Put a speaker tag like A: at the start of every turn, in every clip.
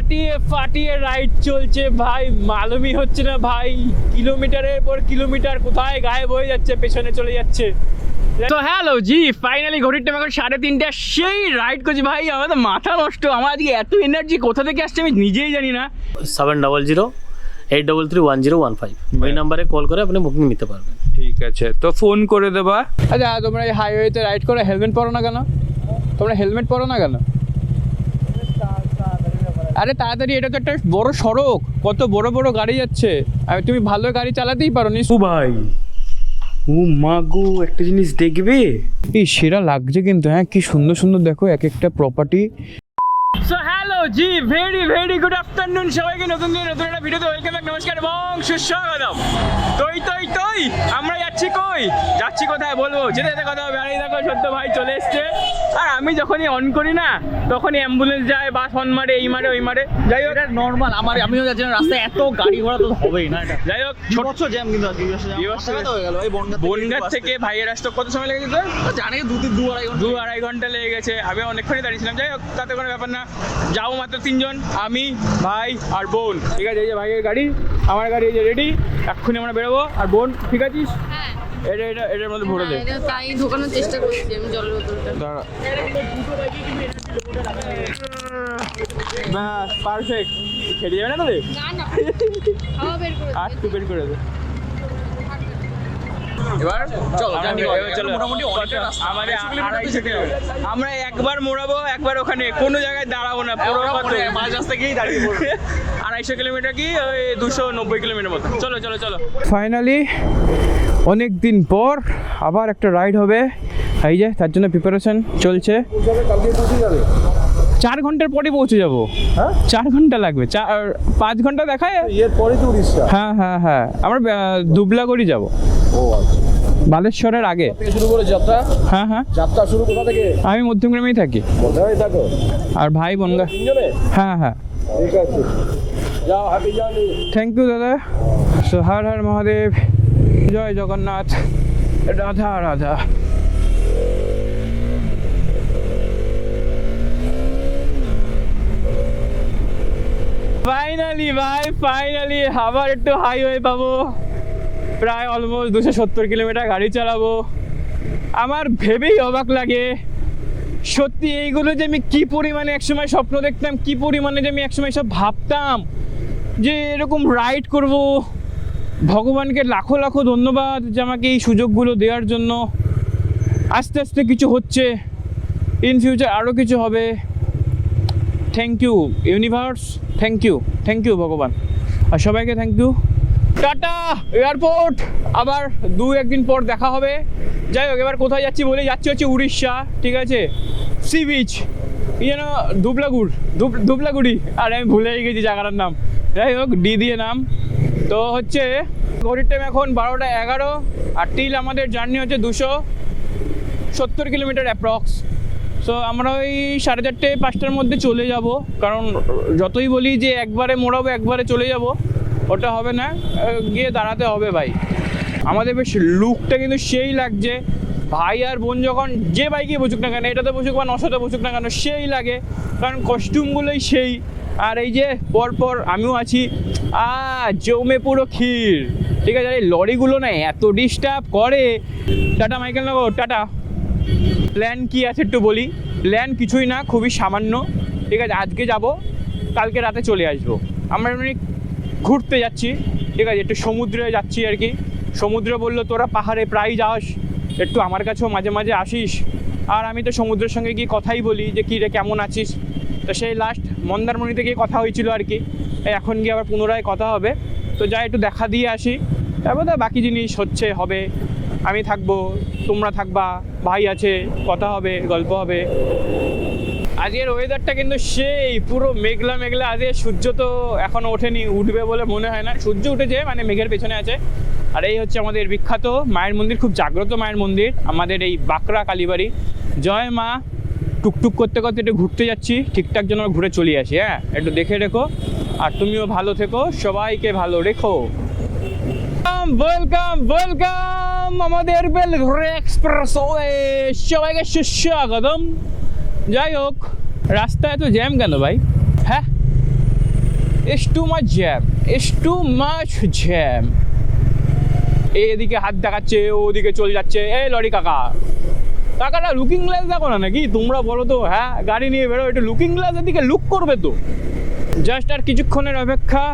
A: ফাটিয়ে ফাটিয়ে রাইড চলছে ভাই, মালুমই হচ্ছে না ভাই, কিলোমিটারের পর কিলোমিটার কোথায় গায়েব হয়ে যাচ্ছে, পেছনে চলে যাচ্ছে। তো হ্যালো জি, ফাইনালি ঘড়ির টাইম এখন 3:30, সেই রাইড করছি ভাই, আমাদের মাথা নষ্ট। আমার আজকে এত এনার্জি কোথা থেকে আসছে আমি নিজেই জানি না।
B: 7008331015 ওই নাম্বারে কল করে আপনি বুকিং নিতে পারবেন।
A: ঠিক আছে, তো ফোন করে দেবা। আচ্ছা, তোমরা এই হাইওয়েতে রাইড করে হেলমেট পরো না কেন? তোমরা হেলমেট পরো না কেন? আরে তাড়াতাড়ি, এটা তো একটা বড় সড়ক, কত বড় বড় গাড়ি যাচ্ছে, তুমি ভালো গাড়ি চালাতেই পারো নি।
C: ও ভাই, ও মা গো, একটা জিনিস দেখবে,
A: এই সেরা লাগছে কিন্তু, হ্যাঁ কি সুন্দর সুন্দর দেখো এক একটা প্রপার্টি। সো হ্যালো জি, ভেরি ভেরি গুড আফটারনুন সবাইকে, নতুন দিন নতুন একটা ভিডিওতে ওয়েলকাম ব্যাক, নমস্কার এবং সুস্বাগতম। তই আমরা যাচ্ছি কোথায় বলবো, যেতে যেতে কথা হবে। আর এই দেখো সত্য ভাই চলে এসছে, আর আমি যখনই অন করি না তখনই অ্যাম্বুলেন্স যায়, বাস হর্ন মারে, এই মারে ওই মারে। যাই হোক,
B: এটা নর্মাল, আমিও যাচ্ছি রাস্তায়, এত গাড়ি ঘোড়া তো হবেই না। এটা
A: যাই হোক,
B: ছোট জ্যাম কিন্তু হয়ে গেল। এই
A: বনগাঁ থেকে ভাইয়ের আসতে কত সময় লেগেছে তোর?
B: জানি 2-2.5
A: ঘন্টা লেগে গেছে। আমি অনেকক্ষণই দাঁড়িয়েছিলাম। যাই হোক, তাতে কোনো ব্যাপার না, যাও মাত্র 3 জন, আমি, ভাই আর বোন। ঠিক আছে, এই যে ভাইয়ের গাড়ি, আমার গাড়ি এই যে রেডি, এক্ষুনি আমরা বেরোবো। আর বোন ঠিক আছিস?
D: হ্যাঁ,
A: এটার মধ্যে ভরে দে।
D: এটা তাই ঢোকানোর চেষ্টা করছি আমি জলের বোতলটা।
A: দাঁড়া, ব্যাস পারফেক্ট। খেতে যাবে না তোদের?
D: না না, হাওয়া বের করে
A: আর একটু বের করে দে।
B: এবার চলো
A: মোটামুটি আমাদের 250 কিলোমিটার। আমরা একবার মোড়াবো, একবার ওখানে কোনো জায়গায় দাঁড়াবো না, পুরো
B: মাঝ রাস্তা গিয়েই দাঁড়িয়ে পড়বো।
A: 250 কিলোমিটার কি ওই 290 কিলোমিটার মতো। চলো চলো চলো, ফাইনালি অনেক দিন পর আবার একটা রাইড হবে, এই যে তার জন্য প্রিপারেশন চলছে। 4 ঘন্টার পরে পৌঁছে যাবো। 4 ঘন্টা লাগবে, 5 ঘন্টা দেখায়।
E: এর পরে তো উড়িষ্যা।
A: হ্যাঁ, আমরা দুবলাগড়ি যাবো, বালেশ্বরের আগে।
E: শুরু করে যাত্রা।
A: হ্যাঁ,
E: যাত্রা শুরু কোথা থেকে?
A: আমি মধ্যমগ্রামেই থাকি।
E: কোথায় থাকো?
A: আর ভাই বনগা।
E: 3 জনে?
A: হ্যাঁ,
E: ঠিক আছে, যাও, হ্যাপি জার্নি।
A: থ্যাংক ইউ দাদা। সো হর হর মহাদেব, জয় জগন্নাথ, রাধা রাধা। ফাইনালি আবার একটু হাইওয়ে পাবো। প্রায় অলমোস্ট 270 কিলোমিটার গাড়ি চালাবো। আমার ভেবেই অবাক লাগে সত্যি, এইগুলো যে আমি কী পরিমাণে একসময় স্বপ্ন দেখতাম, কী পরিমাণে যে আমি একসময় সব ভাবতাম যে এরকম রাইড করব। ভগবানকে লাখো লাখো ধন্যবাদ যে আমাকে এই সুযোগগুলো দেওয়ার জন্য। আস্তে আস্তে কিছু হচ্ছে, ইন ফিউচার আরও কিছু হবে। Thank you universe, thank you ভগবান, আর সবাইকে থ্যাংক ইউ। টাটা এয়ারপোর্ট, আবার 2-1 দিন পর দেখা হবে। যাই হোক, এবার কোথায় যাচ্ছি বলে, যাচ্ছি হচ্ছে উড়িষ্যা। ঠিক আছে, সি বিচ, এই যেন দুবলাগুড়ি, আর আমি ভুলেই গেছি জায়গাটার নাম। যাই হোক, ডি দিয়ে নাম। তো হচ্ছে ঘড়ির টাইম এখন 12:11, আর টিল আমাদের জার্নি হচ্ছে 270 কিলোমিটার অ্যাপ্রক্স। সো আমরা ওই 4:30-5টার মধ্যে চলে যাব, কারণ যতই বলি যে একবারে মোড়াবো একবারে চলে যাব, ওটা হবে না, গিয়ে দাঁড়াতে হবে ভাই। আমাদের বেশ লুকটা কিন্তু সেই লাগছে। ভাই আর বোন যখন যে বাইকে বসুক না কেন, এটাতে বসুক বা 900তে বসুক না কেন, সেই লাগে, কারণ কস্টিউমগুলোই সেই। আর এই যে পরপর আমিও আছি, জমে পুরো ক্ষীর। ঠিক আছে, এই লরিগুলো না এত ডিস্টার্ব করে। টাটা মাইকেল নগর, টাটা। প্ল্যান কি আছে একটু বলি। প্ল্যান কিছুই না, খুবই সামান্য। ঠিক আছে, আজকে যাব, কালকে রাতে চলে আসবো। আমরা এমনি ঘুরতে যাচ্ছি, ঠিক আছে, একটু সমুদ্রে যাচ্ছি আর কি। সমুদ্রে বললো তোরা পাহাড়ে প্রায় যাস, একটু আমার কাছেও মাঝে মাঝে আসিস। আর আমি তো সমুদ্রের সঙ্গে গিয়ে কথাই বলি যে কী রে কেমন আছিস। তো সেই লাস্ট মন্দারমণিতে গিয়ে কথা হয়েছিল আর কি, এখন গিয়ে আবার পুনরায় কথা হবে। তো যাই একটু দেখা দিয়ে আসি, তারপর তো বাকি জিনিস হবে। আমি থাকবো, তোমরা থাকবা, ভাই আছে, কথা হবে, গল্প হবে। আজকের ওয়েদারটা কিন্তু সেই পুরো মেঘলা মেঘলা। আজকে সূর্য তো এখনও ওঠেনি, উঠবে বলে মনে হয় না। সূর্য উঠেছে, মানে মেঘের পেছনে আছে। আর এই হচ্ছে আমাদের বিখ্যাত মায়ের মন্দির, খুব জাগ্রত মায়ের মন্দির, আমাদের এই বাঁকড়া কালীবাড়ি। জয় মা। টুকটুক করতে করতে একটু ঘুরতে যাচ্ছি, ঠিকঠাক যেন ঘুরে চলে আসি। হ্যাঁ, একটু দেখে রেখো, আর তুমিও ভালো থেকো, সবাইকে ভালো রেখো। ওয়েলকাম আমাদের বেলঘড়ি এক্সপ্রেসওয়ে, সবাইকে সুস্বাগতম। যাই হোক, রাস্তায় এত জ্যাম কেন ভাই? হ্যাঁ, it's too much jam, it's too much jam. এদিকে হাত দেখাচ্ছে, ওদিকে চলে যাচ্ছে। এই লরি কাকা, কাকাটা লুকিং গ্লাস দেখো না নাকি? তোমরা বলো তো, হ্যাঁ গাড়ি নিয়ে বেরো, একটু লুকিং গ্লাসের দিকে লুক করবে তো। জাস্ট আর কিছুক্ষণের অপেক্ষা,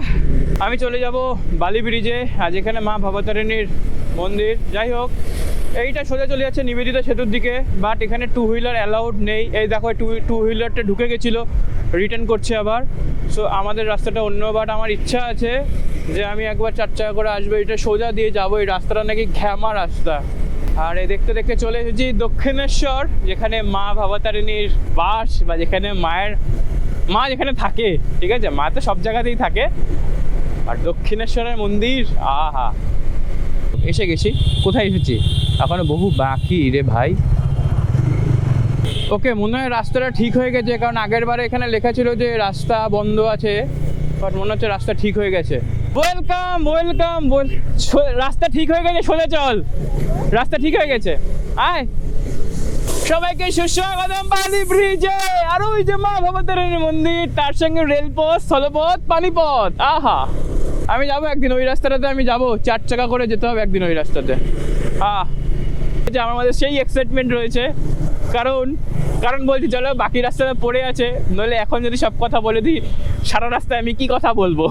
A: আমি চলে যাব বালি ব্রিজে। আজ এখানে মা ভবতারিণীর মন্দির। যাই হোক, এইটা সোজা চলে যাচ্ছে নিবেদিতা সেতুর দিকে, বাট এখানে টু হুইলার অ্যালাউড নেই। এই দেখো টু হুইলারটা ঢুকে গেছিলো, রিটার্ন করছে আবার। সো আমাদের রাস্তাটা অন্য, বাট আমার ইচ্ছা আছে যে আমি একবার 4 চাকা করে আসবো, এটা সোজা দিয়ে যাবো। এই রাস্তাটা নাকি ঘ্যামা রাস্তা। আর এই দেখতে দেখতে চলে এসেছি দক্ষিণেশ্বর, যেখানে মা ভবতারিণীর বাস, বা যেখানে মা যেখানে থাকে। ঠিক আছে, মা তো সব জায়গাতেই থাকে, আর দক্ষিণেশ্বরের মন্দির, আহা। এসে গেছি। কোথায় এসেছি? এখনো বহু বাকি রে ভাই। ওকে, মনে হয় রাস্তাটা ঠিক হয়ে গেছে, কারণ আগের বারে এখানে লেখা ছিল যে রাস্তা বন্ধ আছে, বাট মনে হচ্ছে রাস্তা ঠিক হয়ে গেছে। ওয়েলকাম ওয়েলকাম, রাস্তা ঠিক হয়ে গেছে, সোজা চল। রাস্তা ঠিক হয়ে গেছে, আয়। সবাইকে সুস্বাগতম বালি ব্রিজে। আর ওই যে মা ভবতারিণী মন্দির, তার সঙ্গে রেলপথ, স্থলপথ, পানিপথ। আহা, আমি যাবো একদিন ওই রাস্তাটাতে, আমি যাবো 4 চাকা করে যেতে হবে একদিন ওই রাস্তাতে। যে আমার মধ্যে সেই এক্সাইটমেন্ট রয়েছে, কারণ বলছি চলো বাকি রাস্তাটা পড়ে আছে, নইলে এখন যদি সব কথা বলে দিই সারা রাস্তায় আমি কি কথা বলবো।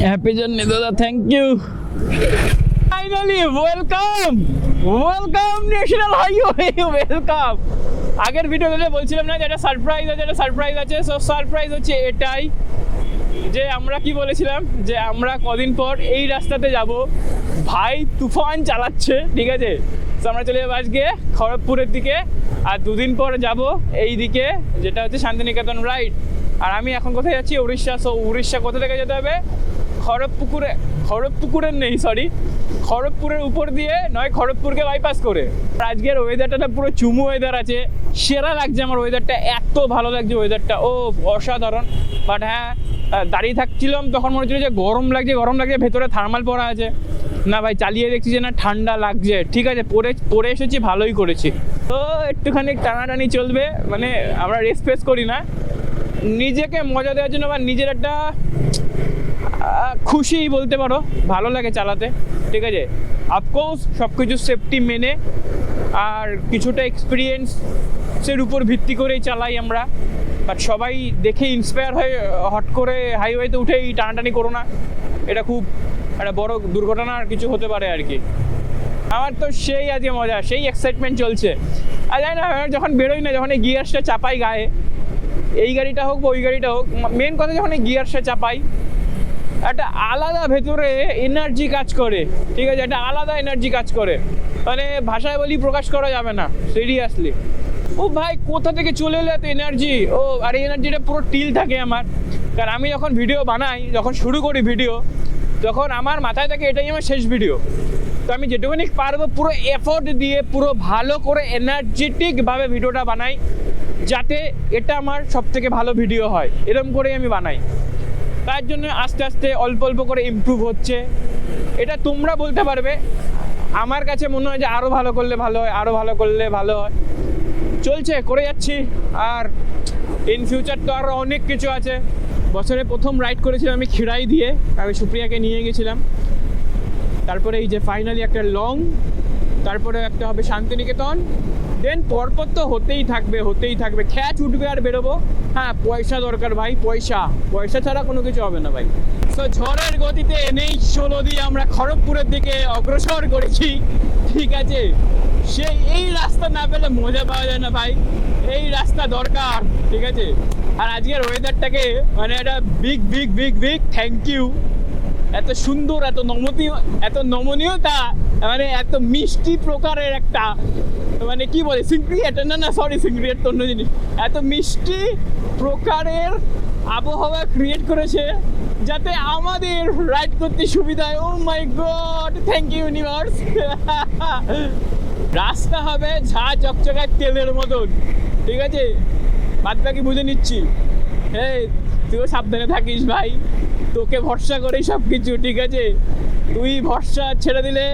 A: হ্যাপি জার্নি দাদা, thank you. Finally welcome national highway, welcome. আগের ভিডিওতে বলছিলাম না যে একটা সারপ্রাইজ আছে। সো সারপ্রাইজ হচ্ছে এটাই, যে আমরা কি বলেছিলাম যে আমরা কদিন পর এই রাস্তাতে যাব। ভাই তুফান চালাচ্ছে, ঠিক আছে। তো আমরা চলে যাবো আজকে খড়গপুরের দিকে, আর 2 দিন পর যাব এই দিকে, যেটা হচ্ছে শান্তিনিকেতন রাইড। আর আমি এখন কোথায় যাচ্ছি? উড়িষ্যা। সো উড়িষ্যা কোথা থেকে যেতে হবে? খড়গপুরের উপর দিয়ে, নয় খড়গপুরকে বাইপাস করে। আজকের ওয়েদারটা পুরো চুমু ওয়েদার আছে, সেরা লাগছে আমার ওয়েদারটা, এত ভালো লাগছে ওয়েদারটা, ও অসাধারণ। বাট হ্যাঁ, দাঁড়িয়ে থাকছিলাম তখন মনে হচ্ছিল যে গরম লাগছে, ভেতরে থার্মাল পরা আছে। না ভাই, চালিয়ে দেখছি যে না ঠান্ডা লাগছে। ঠিক আছে, পরে এসেছি, ভালোই করেছি। তো একটুখানি টানাটানি চলবে, মানে আমরা রেস ফেস করি না, নিজেকে মজা দেওয়ার জন্য, বা নিজের একটা খুশি বলতে পারো, ভালো লাগে চালাতে। ঠিক আছে, অফকোর্স সব কিছু সেফটি মেনে আর কিছুটা এক্সপিরিয়েন্সের উপর ভিত্তি করেই চালাই আমরা। বাট সবাই দেখে ইন্সপায়ার হয়ে হট করে হাইওয়েতে উঠেই টানাটানি করো না, এটা খুব একটা বড় দুর্ঘটনার কিছু হতে পারে আর কি। আমার তো সেই আজকে মজা, সেই এক্সাইটমেন্ট চলছে। আর জানি না, যখন বেরোই না, যখন এই গিয়ার্সটা চাপাই গায়ে, এই গাড়িটা হোক বা ওই গাড়িটা হোক, মেন কথা যখন এই গিয়ার্সটা চাপাই, একটা আলাদা ভেতরে এনার্জি কাজ করে। ঠিক আছে, একটা আলাদা এনার্জি কাজ করে, মানে ভাষায় বলি প্রকাশ করা যাবে না, সিরিয়াসলি। ও ভাই, কোথা থেকে চলে এলো এত এনার্জি! ও, আর এই এনার্জিটা পুরো টিল থাকে আমার, কারণ আমি যখন ভিডিও বানাই, যখন শুরু করি ভিডিও, তখন আমার মাথায় থাকে এটাই আমার শেষ ভিডিও। তো আমি যেটুকুনি পারবো পুরো এফোর্ট দিয়ে, পুরো ভালো করে এনার্জেটিকভাবে ভিডিওটা বানাই, যাতে এটা আমার সবথেকে ভালো ভিডিও হয়, এরকম করেই আমি বানাই। তার জন্য আস্তে আস্তে অল্প অল্প করে ইমপ্রুভ হচ্ছে। এটা তোমরা বলতে পারবে, আমার কাছে মনে হয় যে আরও ভালো করলে ভালো হয়, আরও ভালো করলে ভালো হয়। চলছে, করে যাচ্ছি। আর ইন ফিউচার তো আরও অনেক কিছু আছে। বছরে প্রথম রাইড করেছিলাম আমি খিরাই দিয়ে, আমি সুপ্রিয়াকে নিয়ে গেছিলাম। তারপরে এই যে ফাইনালি একটা লং, তারপরে একটা হবে শান্তিনিকেতন, দেন পরপর তো হতেই থাকবে, খ্যাচ উঠবে আর বেরোবো। হ্যাঁ, পয়সা দরকার ভাই, পয়সা ছাড়া কোনো কিছু হবে না ভাই। তো ঝড়ের গতিতে NH-16 দিয়ে আমরা খড়গপুরের দিকে অগ্রসর করেছি। ঠিক আছে, এই রাস্তা না পেলে মজা পাওয়া যায় না ভাই, এই রাস্তা দরকার। ঠিক আছে, আর আজকের ওয়েদারটাকে মানে একটা বিগ থ্যাংক ইউ। এত সুন্দর, এত নমনীয়তা, মানে এত মিষ্টি প্রকারের একটা, মানে কি বলে, সিংক্রিয়েট না, সরি, সিংক্রিয়েট তো অন্য জিনিস। এত মিষ্টি প্রকারের আবহাওয়া ক্রিয়েট করেছে যাতে আমাদের রাইড করতে সুবিধা হয়। ও my god, thank you universe. রাস্তা হবে ঝা চকচকা তেলের মতন। ঠিক আছে, বাদ বাকি বুঝে নিচ্ছি। তুইও সাবধানে থাকিস ভাই, তোকে ভরসা করেই সব কিছু। ঠিক আছে, তুই ভরসা ছেড়ে দিলে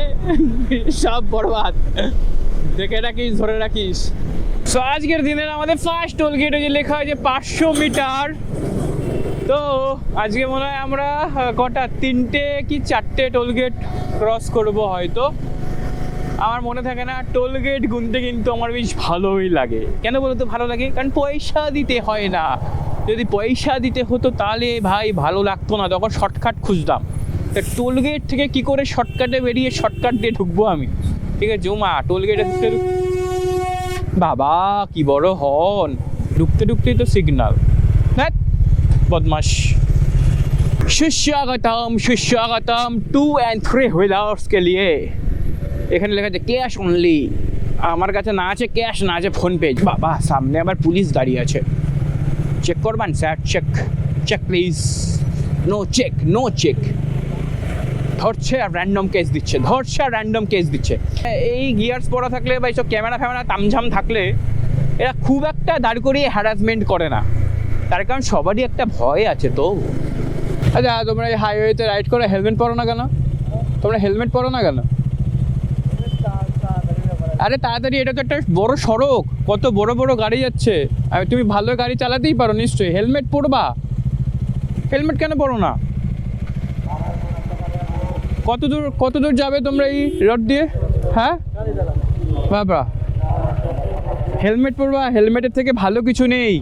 A: সব বরবাদ। দেখে রাখিস, ধরে রাখিস। সো আজকের দিনের আমাদের ফার্স্ট টোল গেটে যে লেখা আছে 500 মিটার। তো আজকে মনে হয় আমরা কটা 3টে কি 4টে টোল গেট ক্রস করব হয়তো, আমার মনে থাকে না। টোল গেট গুনতে কিন্তু আমার বেশ ভালোই লাগে। কেন বলো তো ভালো লাগে? কারণ পয়সা দিতে হয় না। যদি পয়সা দিতে হতো তাহলে ভাই ভালো লাগতো না, তখন শর্টকাট খুঁজতাম। তা টোল গেট থেকে কি করে শর্টকাটে বেরিয়ে শর্টকাট দিয়ে ঢুকবো আমি? ঠিক আছে জমা টোল গেটে ঢুকতে বাবা কি বড় হর্ন, ঢুকতে ঢুকতেই তো সিগনাল। হ্যাঁ বদমাশ। সুস্বাগতম 2 and 3 হুইলার্স কে লিয়ে। এখানে লেখা আছে ক্যাশ অনলি। আমার কাছে না আছে ক্যাশ, না আছে ফোনপে। বাবা সামনে আবার পুলিশ দাঁড়িয়ে আছে। চেক করবেন sir? Check please. No check. ধরছে আর র্যান্ডম কেস দিচ্ছে। এই গিয়ার্স পরা থাকলে বা এইসব ক্যামেরা ফ্যামেরা তামঝাম থাকলে এরা খুব একটা দাঁড় করিয়ে হ্যারাসমেন্ট করে না। তার কারণ সবারই একটা ভয় আছে তো। আচ্ছা তোমরা এই হাইওয়েতে রাইড করে হেলমেট পরো না কেন? আরে তাড়াতাড়ি, এটা তো একটা বড় সড়ক, কত বড় বড় গাড়ি যাচ্ছে। তুমি ভালো গাড়ি চালাতেই পারো নিশ্চয়ই, হেলমেট পরবা। হেলমেট কেন পরো না? কত দূর যাবে তোমরা এই রোড দিয়ে? হ্যাঁ বাবা হেলমেট পরবা, হেলমেটের থেকে ভালো কিছু নেই।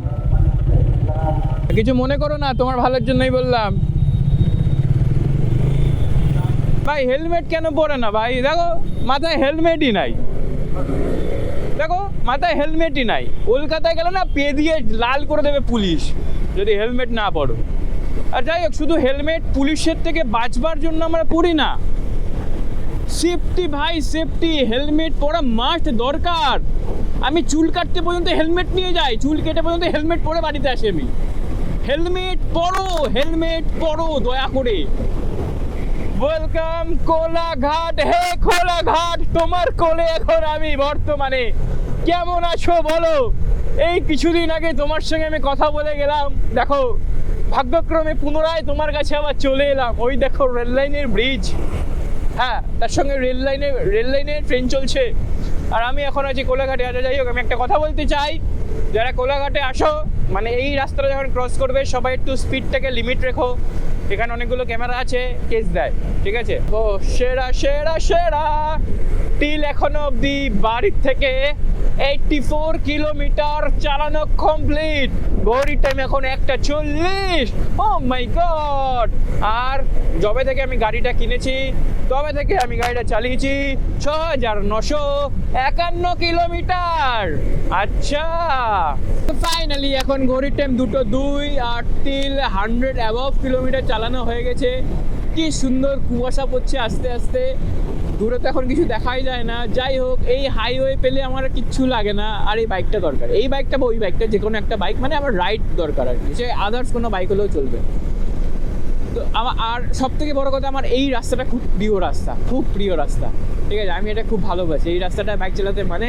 A: কিছু মনে করো না, তোমার ভালোর জন্যই বললাম। ভাই হেলমেট কেন পরে না ভাই? দেখো মাথায় হেলমেটই নাই। কলকাতায় গেলে না পে দিয়ে লাল করে দেবে পুলিশ যদি হেলমেট না পরো। আর যাই হোক, শুধু হেলমেট পুলিশের থেকে বাঁচবার জন্য আমরা পরি না। সেফটি ভাই, সেফটি। হেলমেট পরা মাস্ট দরকার। আমি চুল কাটতে পর্যন্ত হেলমেট নিয়ে যাই, চুল কেটে পর্যন্ত হেলমেট পরে বাড়িতে আসি আমি। হেলমেট পরো দয়া করে। ওয়েলকাম কোলাঘাট। হে কোলাঘাট, তোমার কোলে এখন আমি বর্তমানে। কেমন আছো বলো? এই কিছুদিন আগে তোমার সঙ্গে আমি কথা বলে গেলাম, দেখো ভাগ্যক্রমে পুনরায় তোমার কাছে আবার চলে এলাম। ওই দেখো রেল লাইনের ব্রিজ, হ্যাঁ তার সঙ্গে রেল লাইনে ট্রেন চলছে, আর আমি এখন আছি কোলাঘাটে। আচ্ছা যাই হোক, আমি একটা কথা বলতে চাই, যারা কোলাঘাটে আসো, মানে এই রাস্তাটা যখন ক্রস করবে সবাই একটু স্পিডটাকে লিমিট রেখো। এখানে অনেকগুলো ক্যামেরা আছে, কেস দেয়, ঠিক আছে? ও সেরা টিল এখনো অবধি বাড়ির থেকে 84 কিলোমিটার চালানো কমপ্লিট। ঘড়ির টাইম এখন 1:40। ও মাই গড। আর যবে থেকে আমি গাড়িটা কিনেছি তবে থেকে আমি গাড়িটা চালিয়েছি 6951 কিলোমিটার। আচ্ছা ফাইনালি এখন ঘড়ির টাইম 2:02 আর টিল 100 অ্যাবভ কিলোমিটার চালানো হয়ে গেছে। কি সুন্দর কুয়াশা পড়ছে আস্তে আস্তে, দূরে তো এখন কিছু দেখাই যায় না। যাই হোক, এই হাইওয়ে পেলে আমার কিচ্ছু লাগে না। আর এই বাইকটা দরকার, এই বাইকটা বা ওই বাইকটা, যে কোনো একটা বাইক, মানে আমার রাইড দরকার আর কি। সে আদার্স কোনো বাইক হলেও চলবে। তো আমার আর সব থেকে বড় কথা, আমার এই রাস্তাটা খুব প্রিয় রাস্তা, ঠিক আছে? আমি এটা খুব ভালোবাসি এই রাস্তাটা বাইক চালাতে। মানে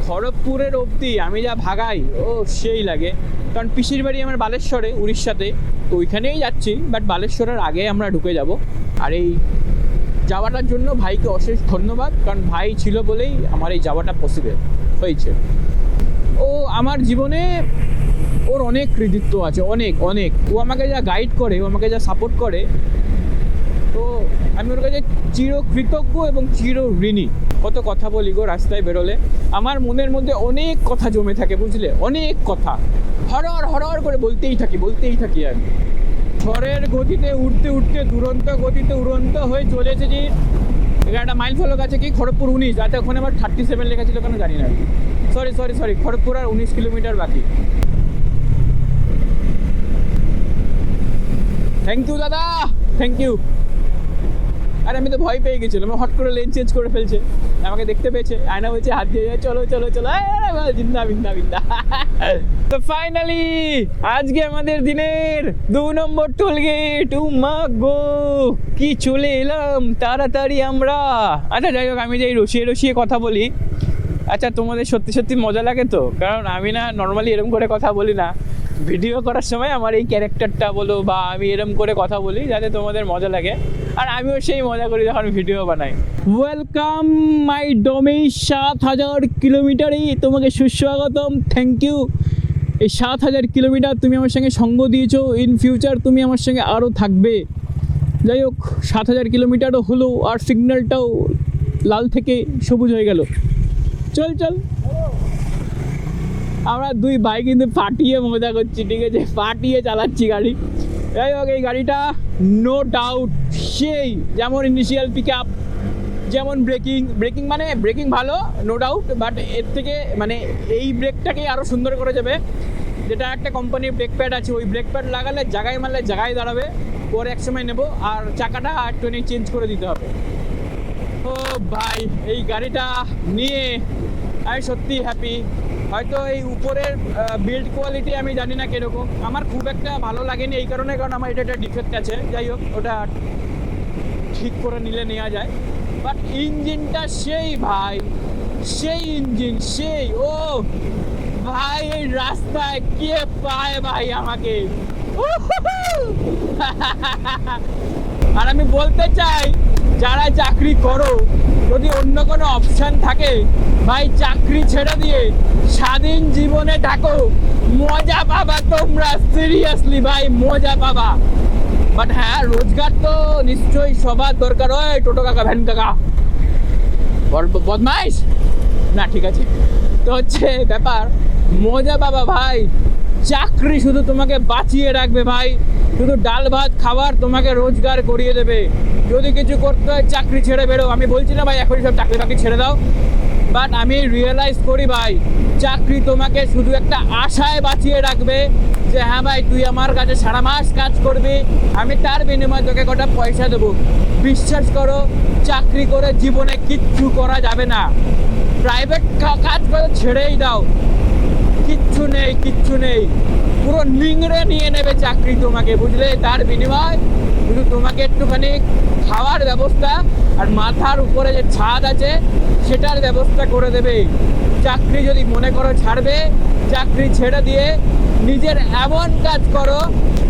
A: খড়গপুরের অবধি আমি যা ভাগাই, ও সেই লাগে। কারণ পিসির বাড়ি আমার বালেশ্বরে, উড়িষ্যাতে, তো ওইখানেই যাচ্ছি। বাট বালেশ্বরের আগে আমরা ঢুকে যাব। আর এই যাওয়াটার জন্য ভাইকে অশেষ ধন্যবাদ, কারণ ভাই ছিল বলেই আমার এই যাওয়াটা পসিবল হয়েছে। ও আমার জীবনে ওর অনেক কৃতিত্ব আছে, অনেক। ও আমাকে যা গাইড করে, ও আমাকে যা সাপোর্ট করে, তো আমি ওর কাছে চিরকৃতজ্ঞ এবং চির ঋণী। কত কথা বলি গো রাস্তায় বেরোলে, আমার মনের মধ্যে অনেক কথা জমে থাকে, বুঝলে? অনেক কথা হরর করে বলতেই থাকি আমি। ঝড়ের গতিতে উঠতে দুরন্ত গতিতে উড়ন্ত হয়ে চলে এসেছি। এখানে একটা মাইল ফলক আছে কি, খড়গপুর 19। আচ্ছা ওখানে আবার 37 লেখা ছিল কেন জানি না। সরি, খড়গপুর আর 19 কিলোমিটার বাকি। থ্যাংক ইউ দাদা, থ্যাংক ইউ। আর আমি তো ভয় পেয়ে গেছিলাম, হট করে লেন চেঞ্জ করে ফেলছে, আমাকে দেখতে পেয়েছে, আয়না বলছে হাত দিয়ে চলো জিন্দা। তো ফাইনালি আজকে আমাদের দিনের 2 নম্বর টোল গেট। মা গো কি চলে এলাম তাড়াতাড়ি আমরা। আচ্ছা যাই হোক, আমি যে রসিয়ে কথা বলি, আচ্ছা তোমাদের সত্যি মজা লাগে তো? কারণ আমি না নর্মালি এরকম করে কথা বলি না। ভিডিও করার সময় আমার এই ক্যারেক্টারটা বলো বা আমি এরম করে কথা বলি যাতে তোমাদের মজা লাগে, আর আমিও সেই মজা করি যখন ভিডিও বানাই। ওয়েলকাম মাই ডোমে 7000 কিলোমিটারই তোমাকে সুস্বাগতম, থ্যাংক ইউ। এই 7000 কিলোমিটার তুমি আমার সঙ্গে সঙ্গ দিয়েছো, ইন ফিউচার তুমি আমার সঙ্গে আরও থাকবে। যাই হোক 7000 কিলোমিটারও হলো আর সিগন্যালটাও লাল থেকে সবুজ হয়ে গেল। চল চল, আমরা দুই ভাই কিন্তু ফাটিয়ে মজা করছি, ঠিক আছে, ফাটিয়ে চালাচ্ছি গাড়ি। যাই হোক এই গাড়িটা নো ডাউট সেই যেমন ইনিশিয়াল পিক আপ, যেমন ব্রেকিং মানে ব্রেকিং ভালো নো ডাউট, বাট এর থেকে মানে এই ব্রেকটাকে আরও সুন্দর করে যাবে। যেটা একটা কোম্পানির ব্রেক প্যাড আছে, ওই ব্রেক প্যাড লাগালে জায়গায় মারলে জায়গায় দাঁড়াবে, পরে এক সময় নেবো, আর চাকাটা একটুখানি চেঞ্জ করে দিতে হবে। ও ভাই এই গাড়িটা নিয়ে আমি সত্যি হ্যাপি। হয়তো এই উপরের বিল্ড কোয়ালিটি আমি জানি না কীরকম, আমার খুব একটা ভালো লাগেনি এই কারণে, কারণ আমার এটা একটা ডিফেক্ট আছে। যাই হোক ওটা ঠিক করে নিলে নেওয়া যায়, বাট ইঞ্জিনটা সেই ভাই, সেই ইঞ্জিন সেই। ও ভাই এই রাস্তায় কে পায় ভাই আমাকে। আর আমি বলতে চাই যারা চাকরি করো, যদি অন্য কোনো অপশান থাকে ভাই চাকরি ছেড়ে দিয়ে স্বাধীন জীবনে থাকো, মজা পাবা তোমরা, সিরিয়াসলি ভাই মজা পাবা। বাট হ্যাঁ রোজগার তো নিশ্চয়ই সবার দরকার। ওই টোটো কাকা, ভ্যান কাকা, বদমাইশ না, ঠিক আছে। তো হচ্ছে ব্যাপার, মজা পাবা ভাই। চাকরি শুধু তোমাকে বাঁচিয়ে রাখবে ভাই, শুধু ডাল ভাত খাবার তোমাকে রোজগার করিয়ে দেবে। যদি কিছু করতে হয় চাকরি ছেড়ে বেরো। আমি বলছি না ভাই এখনই সব চাকরি বাকরি ছেড়ে দাও, বাট আমি রিয়েলাইজ করি ভাই চাকরি তোমাকে শুধু একটা আশায় বাঁচিয়ে রাখবে যে হ্যাঁ ভাই তুই আমার কাছে সারা মাস কাজ করবি, আমি তার বিনিময়ে তোকে কটা পয়সা দেবো। বিশ্বাস করো চাকরি করে জীবনে কিচ্ছু করা যাবে না। প্রাইভেট কাজ করে ছেড়েই দাও, কিচ্ছু নেই, কিচ্ছু নেই, পুরো নিংড়ে নিয়ে নেবে চাকরি তোমাকে, বুঝলে। তার বিনিময় শুধু তোমাকে একটুখানি খাওয়ার ব্যবস্থা আর মাথার উপরে যে ছাদ আছে সেটার ব্যবস্থা করে দেবে। চাকরি যদি মনে করো ছাড়বে, চাকরি ছেড়ে দিয়ে নিজের এমন কাজ করো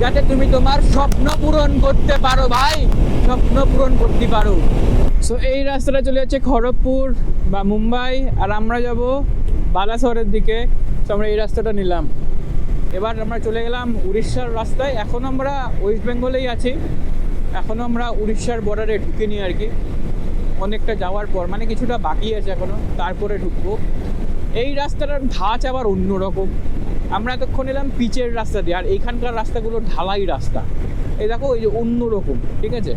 A: যাতে তুমি তোমার স্বপ্ন পূরণ করতে পারো ভাই, স্বপ্ন পূরণ করতে পারো। সো এই রাস্তাটা চলে যাচ্ছে খড়গপুর বা মুম্বাই, আর আমরা যাব বালাসোরের দিকে। তো আমরা এই রাস্তাটা নিলাম। এবার আমরা চলে গেলাম উড়িষ্যার রাস্তায়। এখন আমরা ওয়েস্ট বেঙ্গলেই আছি, এখনও আমরা উড়িষ্যার বর্ডারে ঢুকিনি আর কি, অনেকটা যাওয়ার পর, মানে কিছুটা বাকি আছে এখনও, তারপরে ঢুকবো। এই রাস্তাটার ধাঁচ আবার অন্যরকম। আমরা এতক্ষণ এলাম পিচের রাস্তা দিয়ে, আর এইখানকার রাস্তাগুলো ঢালাই রাস্তা। এই দেখো এই যে অন্যরকম, ঠিক আছে।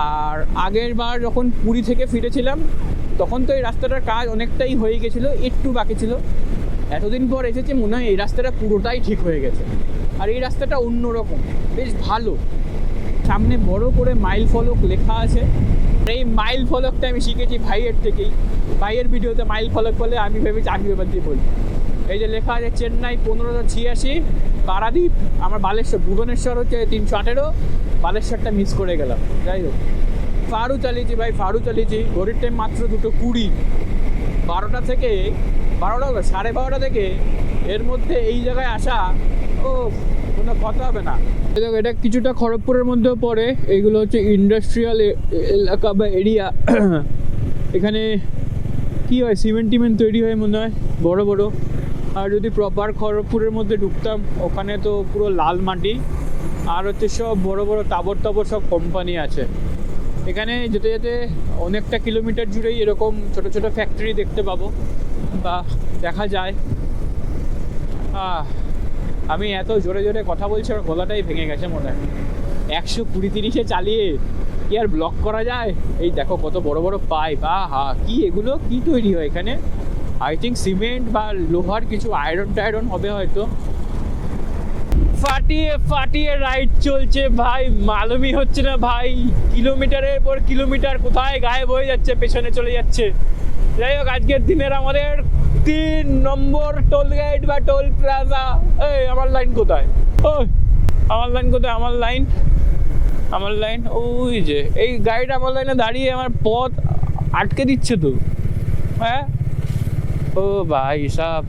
A: আর আগের বার যখন পুরী থেকে ফিরেছিলাম তখন তো এই রাস্তাটার কাজ অনেকটাই হয়ে গেছিলো, একটু বাকি ছিল। এতদিন পর এসেছে মনে হয় এই রাস্তাটা পুরোটাই ঠিক হয়ে গেছে। আর এই রাস্তাটা অন্যরকম, বেশ ভালো। সামনে বড় করে মাইল ফলক লেখা আছে। এই মাইল ফলকটা আমি শিখেছি ভাইয়ের থেকেই। ভাইয়ের ভিডিওতে মাইল ফলক বলে আমি ভেবেছি আমি এবার দিয়ে বলি। এই যে লেখা আছে চেন্নাই 1586, পারাদ্বীপ, আমার বালেশ্বর, ভুবনেশ্বর হচ্ছে 318, বালেশ্বরটা মিস করে গেলাম। যাই হোক ফারু চালিয়েছি ভাই, ফারু চালিয়েছি। ঘড়ির টাইম মাত্র 2:20, 12টা থেকে 12:30 থেকে এর মধ্যে এই জায়গায় আসা ও কোনো কথা হবে না। দেখো এটা কিছুটা খড়গপুরের মধ্যেও পড়ে, এইগুলো হচ্ছে ইন্ডাস্ট্রিয়াল এলাকা বা এরিয়া। এখানে কি হয়, সিমেন্ট টিমেন্ট তৈরি হয় মনে হয় বড় বড়। আর যদি প্রপার খড়গপুরের মধ্যে ঢুকতাম ওখানে তো পুরো লাল মাটি, আর হচ্ছে সব বড় বড় তাবর সব কোম্পানি আছে। এখানে যেতে যেতে অনেকটা কিলোমিটার জুড়েই এরকম ছোট ছোট ফ্যাক্টরি দেখতে পাবো বা দেখা যায়। আমি এত জোরে জোরে কথা বলছি আমার গলাটাই ভেঙে গেছে মনে হয়। 120-30 চালিয়ে কি আর ব্লক করা যায়? এই দেখো কত বড় বড় পাইপ, কি এগুলো কি তৈরি হয় এখানে? আই থিঙ্ক সিমেন্ট বা লোহার কিছু আয়রন টায়রন হবে হয়তো। ফাটিয়ে ফাটিয়ে রাইড চলছে ভাই, মালুমই হচ্ছে না ভাই, কিলোমিটারের পর কিলোমিটার কোথায় গায়েব হয়ে যাচ্ছে, পেছনে চলে যাচ্ছে। যাই হোক আজকের দিনের আমাদের 3 নম্বর টোল গেট বা টোল প্লাজা। এই আমার লাইন কোথায়? আমার লাইন কোথায়? আমার লাইন ওই যে, এই গাড়িটা আমার লাইনে দাঁড়িয়ে আমার পথ আটকে দিচ্ছে তো। হ্যাঁ ও ভাই সাহেব,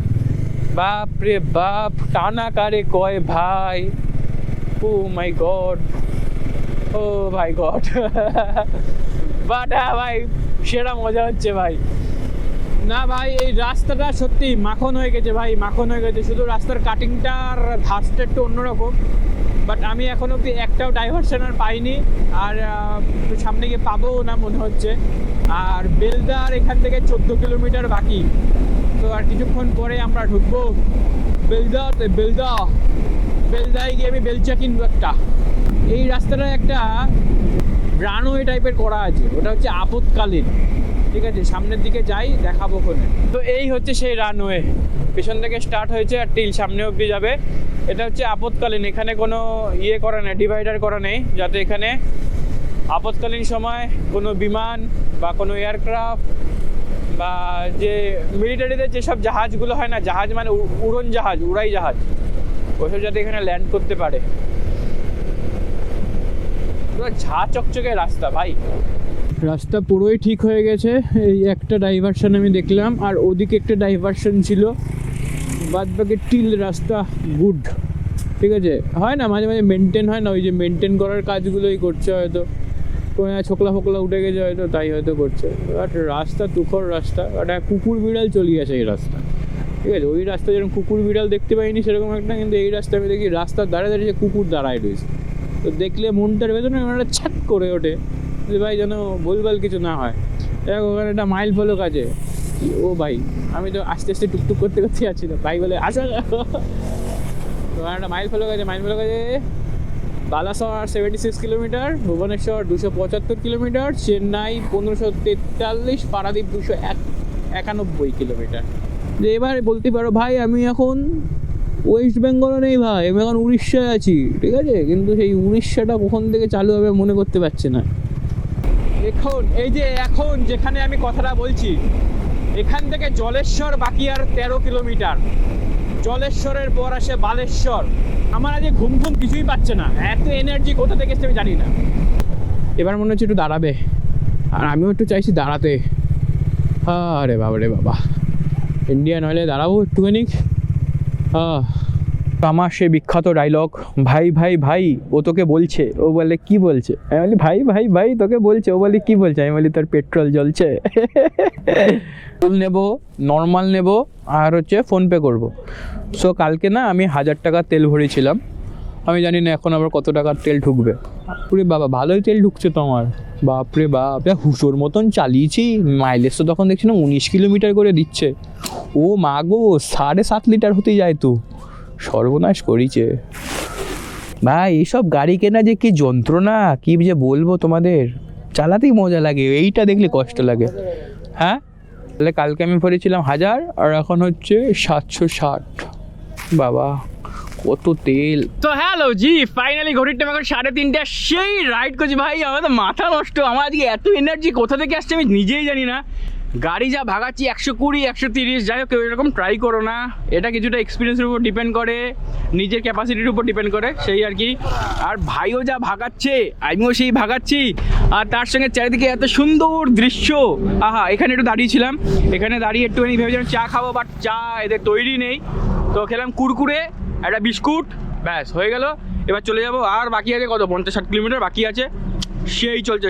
A: বাপ রে বাপ, টানা কারে কয় ভাই, oh my god, oh my god. But হ্যাঁ ভাই, সেরা মজা হচ্ছে ভাই। না ভাই, এই রাস্তাটা সত্যি মাখন হয়ে গেছে ভাই, মাখন হয়ে গেছে। শুধু রাস্তার কাটিংটার ধাঁচটা একটু অন্যরকম, বাট আমি এখন অব্দি একটাও ডাইভারশন আর পাইনি, আর সামনে গিয়ে পাবো না মনে হচ্ছে। আর বেলদার এখান থেকে 14 কিলোমিটার বাকি, তো আর কিছুক্ষণ পরে আমরা ঢুকবো বেলদায় গিয়ে আমি বেলচা কিনবো একটা। এই রাস্তাটা একটা রানওয়ে টাইপের করা আছে, ওটা হচ্ছে আপৎকালীন, ঠিক আছে? সামনের দিকে যাই, দেখাবো ওখানে। তো এই হচ্ছে সেই রানওয়ে, পেছন থেকে স্টার্ট হয়েছে আর টিল সামনে অবধি যাবে। এটা হচ্ছে আপৎকালীন, এখানে কোনো ইয়ে করা নেই, ডিভাইডার করা নেই, যাতে এখানে আপৎকালীন সময় কোনো বিমান বা কোনো এয়ারক্রাফট বা যে মিলিটারিদের যেসব জাহাজগুলো হয় না, জাহাজ মানে উড়ন জাহাজ, উড়াই জাহাজ, ওইসব যাতে এখানে ল্যান্ড করতে পারে। পুরো ঝা চকচকে রাস্তা ভাই। রাস্তা পুরোই ঠিক হয়ে গেছে, এই একটা ডাইভারশন আমি দেখলাম, আর ওদিকে একটা ডাইভারশন ছিল, বাদ বাকি টিল রাস্তা গুড, ঠিক আছে? হয় না মাঝে মাঝে মেনটেন হয় না, ওই যে মেনটেন করার কাজগুলোই করছে হয়তো, কোনো ছোকলা ফোকলা উঠে গেছে হয়তো, তাই হয়তো করছে। বাট রাস্তা তুখর রাস্তা, একটা কুকুর বিড়াল চলে গেছে এই রাস্তা, ঠিক আছে? ওই রাস্তা যেরকম কুকুর বিড়াল দেখতে পাইনি সেরকম একটা, কিন্তু এই রাস্তা আমি দেখি রাস্তার দাঁড়িয়ে দাঁড়িয়ে কুকুর দাঁড়ায় রয়েছে, তো দেখলে মনটার ভেতরে একটা ছাট করে ওঠে যে ভাই যেন ভুলভাল কিছু না হয়। দেখ ওখানে একটা মাইল ফলক আছে, ও ভাই আমি তো আস্তে আস্তে টুকটুক করতে করতে যাচ্ছি, না ভাই বলে আসা, ওখানে একটা মাইল ফলক আছে, মাইল ফলক আছে Balasore 76 kilometre, Bhubaneswar 275 kilometre, Chennai 1543, Paradip 291 kilometre. যে এবার বলতে পারো ভাই আমি এখন ওয়েস্ট বেঙ্গলও নেই ভাই, আমি এখন উড়িষ্যায় আছি, ঠিক আছে? কিন্তু সেই উড়িষ্যাটা কখন থেকে চালু হবে মনে করতে পারছি না। এখন এই যে এখন যেখানে আমি কথাটা বলছি, এখান থেকে জলেশ্বর বাকি আর 13 কিলোমিটার। জলেশ্বরের পর আসে বালেশ্বর। আমার আজকে ঘুম কিছুই পাচ্ছে না, এত এনার্জি কোথা থেকে এসছে আমি জানি না। এবার মনে হচ্ছে একটু দাঁড়াবে, আর আমিও একটু চাইছি দাঁড়াতে। আরে বাবা রে বাবা, ইন্ডিয়ান হলে দাঁড়াবো একটুখানি। আমার সে বিখ্যাত ডায়লগ, ভাই ভাই ভাই ও তোকে বলছে, ও বলে কি বলছে? আমি বলি ভাই ভাই ভাই তোকে বলছে, ও বলি কি বলছে? আমি বলি তোর পেট্রোল জ্বলছে। ফুল নেবো, নর্মাল নেবো, আর হচ্ছে ফোনপে করবো। সো কালকে না আমি 1000 টাকার তেল ভরেছিলাম, আমি জানি না এখন আবার কত টাকার তেল ঢুকবে। পুরে বাবা ভালোই তেল ঢুকছে তো আমার, বাপরে বাপ, হুশোর মতন চালিয়েছি। মাইলেজ তো তখন দেখছি না 19 কিলোমিটার করে দিচ্ছে। ও মা গো, 7.5 লিটার হতে যায় তো, সর্বনাশ করিছে ভাই। এইসব গাড়ি কেনা যে কি যন্ত্রণা, কি যে বলবো তোমাদের, চালাতেই মজা লাগে, এইটা দেখলে কষ্ট লাগে। হ্যাঁ, তাহলে কালকে আমি ভরেছিলাম 1000, আর এখন হচ্ছে 760। বাবা কত তেল। তো হ্যালো জি, ফাইনালি ঘড়ির টাইম এখন 3:30, সেই রাইড করছি ভাই। আমার তো মাথা নষ্ট, আমার আজকে এত এনার্জি কোথা থেকে আসছে আমি নিজেই জানি না। গাড়ি যা ভাগাচ্ছি 120, 130, যাই হোক কেউ এরকম ট্রাই করো না, এটা কিছুটা এক্সপিরিয়েন্সের উপর ডিপেন্ড করে, নিজের ক্যাপাসিটির উপর ডিপেন্ড করে, সেই আর কি। আর ভাইও যা ভাগাচ্ছে আমিও সেই ভাগাচ্ছি, আর তার সঙ্গে চারিদিকে এত সুন্দর দৃশ্য। আহা, এখানে একটু দাঁড়িয়েছিলাম, এখানে দাঁড়িয়ে একটুখানি ভেবেছিলাম চা খাবো, বাট চা এদের তৈরি নেই, তো খেলাম কুরকুরে, একটা বিস্কুট, ব্যাস হয়ে গেল। এবার চলে যাব, আর বাকি আছে কত, 50-60 কিলোমিটার বাকি আছে। সেই চলছে,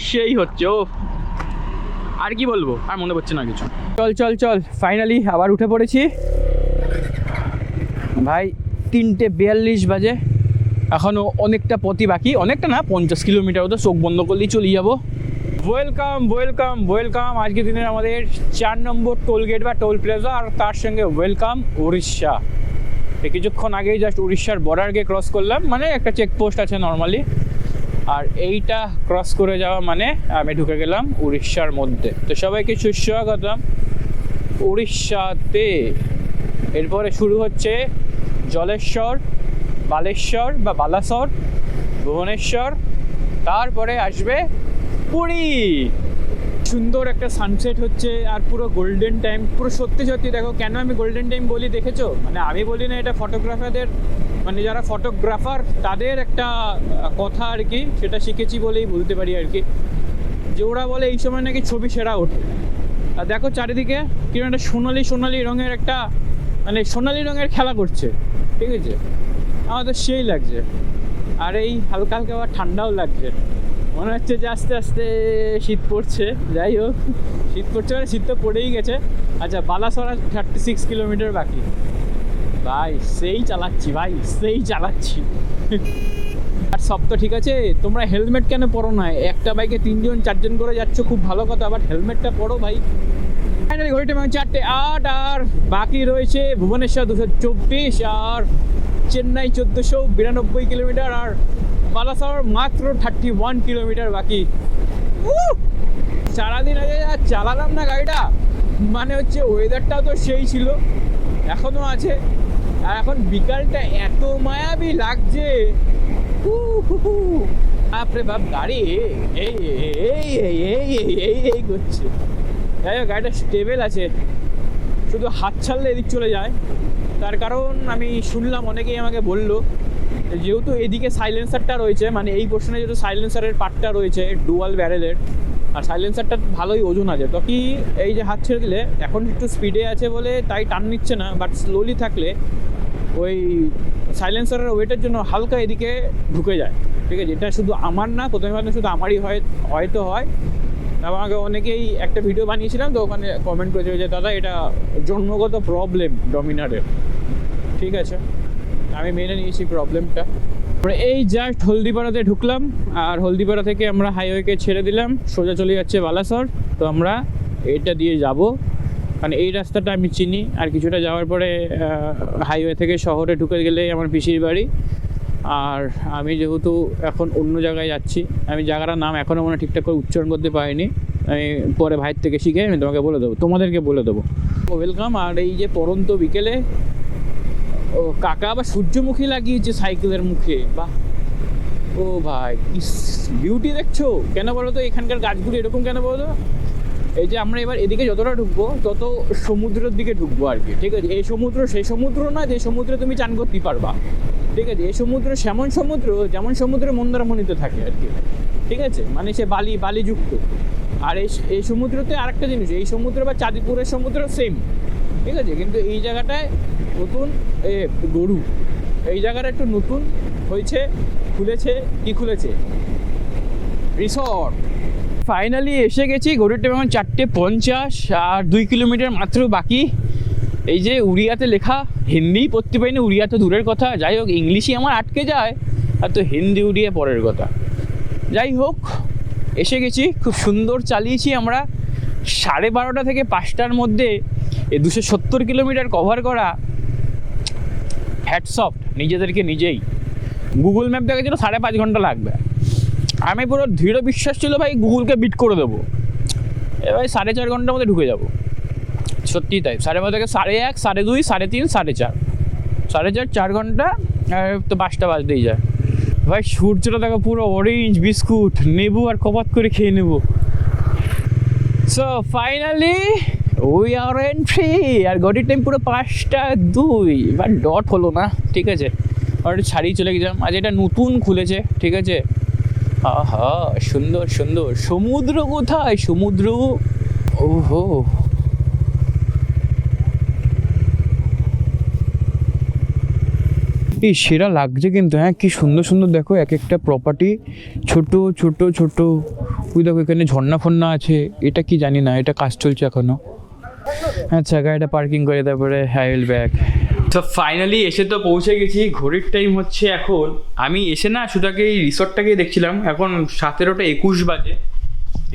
A: সেই হচ্ছে। ও আর কি বলবো, আর মনে পড়ছে না কিছু। চল ফাইনালি আবার উঠে পড়েছি ভাই। 3:42 বাজে, এখনও অনেকটা পথই বাকি, অনেকটা না 50 কিলোমিটার, তো চোখ বন্ধ করলেই চলে যাবো। ওয়েলকাম আজকের দিনের আমাদের 4 নম্বর টোল গেট বা টোল প্লাজা, আর তার সঙ্গে ওয়েলকাম উড়িষ্যা। কিছুক্ষণ আগেই জাস্ট উড়িষ্যার বর্ডারকে ক্রস করলাম, মানে একটা চেকপোস্ট আছে নর্মালি, আর এইটা ক্রস করে যাওয়া মানে আমি ঢুকে গেলাম উড়িষ্যার মধ্যে। তো সবাইকে সুস্বাগতম উড়িষ্যাতে। এরপরে শুরু হচ্ছে জলেশ্বর, বালেশ্বর বা বালাসর, ভুবনেশ্বর, তারপরে আসবে পুরী। সুন্দর একটা সানসেট হচ্ছে, আর পুরো গোল্ডেন টাইম, পুরো সত্যি দেখো। কেন আমি গোল্ডেন টাইম বলি দেখেছো? মানে আমি বলি না, এটা ফটোগ্রাফারদের, মানে যারা ফটোগ্রাফার তাদের একটা কথা আর কি, সেটা শিখেছি বলেই বলতে পারি আর কি, যে ওরা বলে এই সময় নাকি ছবি সেরা ওঠে। আর দেখো চারিদিকে কিরকম একটা সোনালি রঙের একটা মানে সোনালি রঙের খেলা করছে, ঠিক আছে? আমার তো সেই লাগছে। আর এই হালকা হালকা আবার ঠান্ডাও লাগছে, মনে হচ্ছে যে আস্তে আস্তে শীত পড়ছে। যাই হোক, শীত পড়ছে মানে শীত তো পড়েই গেছে। আচ্ছা, বালাসরা 36 কিলোমিটার বাকি। ভাই সেই চালাচ্ছি, ভাই সেই চালাচ্ছি। আর সব তো ঠিক আছে, তোমরা হেলমেট কেন পরো না? একটা বাইকে 3জন 4জন করে যাচ্ছ, খুব ভালো কথা, আবার হেলমেটটা পরো ভাই। ফাইনালি ঘড়িটা 4:08, আর বাকি রয়েছে ভুবনেশ্বর 224, আর চেন্নাই 1492 কিলোমিটার, আর বালাসর মাত্র 31 কিলোমিটার বাকি। সারাদিন আগে যা চালালাম না গাড়িটা, মানে হচ্ছে ওয়েদারটাও তো সেই ছিল, এখনও আছে। আর এখন বিকালটা এত মায়াবী লাগছে, বাপরে বাপ, গাড়ি এই এই এই এই এই এই করছে। যাই হোক, গাড়িটা স্টেবেল আছে, শুধু হাত ছাড়লে এদিক চলে যায়। তার কারণ আমি শুনলাম, অনেকেই আমাকে বললো, যেহেতু এদিকে সাইলেন্সারটা রয়েছে, মানে এই পোর্শনে যেহেতু সাইলেন্সারের পার্টটা রয়েছে ডুয়াল ব্যারেলের, আর সাইলেন্সারটা ভালোই ওজন আছে, তো কি এই যে হাত ছেড়ে দিলে, এখন একটু স্পিডে আছে বলে তাই টান নিচ্ছে না, বাট স্লোলি থাকলে ওই সাইলেন্সারের ওয়েটের জন্য হালকা এদিকে ঢুকে যায়, ঠিক আছে? এটা শুধু আমার না, প্রথমে ভাবলাম শুধু আমারই হয়তো হয়। আমাকে অনেকেই একটা ভিডিও বানিয়েছিলাম, তো ওখানে কমেন্ট করেছিল যে দাদা এটা জন্মগত প্রবলেম ডমিনারের, ঠিক আছে? আমি মেনে নিয়েছি প্রবলেমটা। আমরা এই জাস্ট হলদিপাড়াতে ঢুকলাম, আর হলদিপাড়া থেকে আমরা হাইওয়েকে ছেড়ে দিলাম, সোজা চলে যাচ্ছে বালাসর। তো আমরা এটা দিয়ে যাব, মানে এই রাস্তাটা আমি চিনি। আর কিছুটা যাওয়ার পরে হাইওয়ে থেকে শহরে ঢুকে গেলেই আমার পিসির বাড়ি। আর আমি যেহেতু এখন অন্য জায়গায় যাচ্ছি, আমি জায়গাটার নাম এখনও মনে ঠিকঠাক করে উচ্চারণ করতে পারিনি, আমি পরে ভাইয়ের থেকে শিখে আমি তোমাকে বলে দেবো, তোমাদেরকে বলে দেবো। ওয়েলকাম। আর এই যে পরন্ত বিকেলে, ও কাকা আবার সূর্যমুখী লাগিয়েছে সাইকেলের মুখে, বাহ! ও ভাই, কি বিউটি দেখছো! কেন বলো তো এখানকার গাছগুলো এরকম কেন বলো তো? এই যে আমরা এবার এদিকে যতটা ঢুকবো তত সমুদ্রের দিকে ঢুকবো আর কি, ঠিক আছে? এই সমুদ্র সেই সমুদ্র না যে সমুদ্রে তুমি চান করতে পারবা, ঠিক আছে? এই সমুদ্র সেমন সমুদ্র যেমন সমুদ্র মন্দারমণিতে থাকে আর কি, ঠিক আছে? মানে সে বালিযুক্ত। আর এই সমুদ্রতে আরেকটা জিনিস, এই সমুদ্র বা চাঁদিপুরের সমুদ্র সেম, ঠিক আছে? কিন্তু এই জায়গাটায় নতুন গরু, এই জায়গাটা একটু নতুন হয়েছে, খুলেছে রিসর্ট। ফাইনালি এসে গেছি, ঘড়ির টাইম এখন 4:50, আর 2 কিলোমিটার মাত্র বাকি। এই যে উড়িয়াতে লেখা, হিন্দি পড়তে পারিনি, উড়িয়া তো দূরের কথা। যাই হোক, ইংলিশই আমার আটকে যায়, আর তো হিন্দি উড়িয়া পরের কথা। যাই হোক, এসে গেছি, খুব সুন্দর চালিয়েছি আমরা। 12:30 থেকে 5টার মধ্যে এই 270 কিলোমিটার কভার করা, হ্যাটস অফ নিজেদেরকে নিজেই। গুগল ম্যাপ দেখাচ্ছিল 5.5 ঘন্টা লাগবে, আমি পুরো দৃঢ় বিশ্বাস ছিল ভাই গুগলকে বিট করে দেবো। এবার 4.5 ঘন্টার মধ্যে ঢুকে যাবো, সত্যি তাই। 12:30 থেকে 1:30, 2:30, 3:30, 4:30, 4.5, 4 ঘন্টা, আর তো 5টা বাজতেই যায়। ভাই সূর্যটা দেখো, পুরো অরেঞ্জ বিস্কুট নেবো আর কপাত করে খেয়ে নেবো। So finally we are entry, আর ঘড়ির টাইম পুরো 5:02, বাট ডট হলো না, ঠিক আছে? আর একটু ছাড়িয়ে চলে গেছিলাম। আজ এটা নতুন খুলেছে, ঠিক আছে? আহা, সুন্দর সুন্দর সমুদ্র। কোথায় সমুদ্র? ওহো, এই সেরা লাগছে কিন্তু। হ্যাঁ, কি সুন্দর সুন্দর দেখো, এক একটা প্রপার্টি, ছোট ছোট ছোট। ওই দেখো এখানে ঝর্ণা ফন্না আছে, এটা কি জানি না, এটা কাজ চলছে এখনো। আচ্ছা, গাড়িটা পার্কিং করে তারপরে আই উইল ব্যাক। তো ফাইনালি এসে তো পৌঁছে গেছি। ঘড়ির টাইম হচ্ছে এখন, আমি এসে না শুধু আগে এই রিসর্টটাকেই দেখছিলাম, এখন 17:21 বাজে।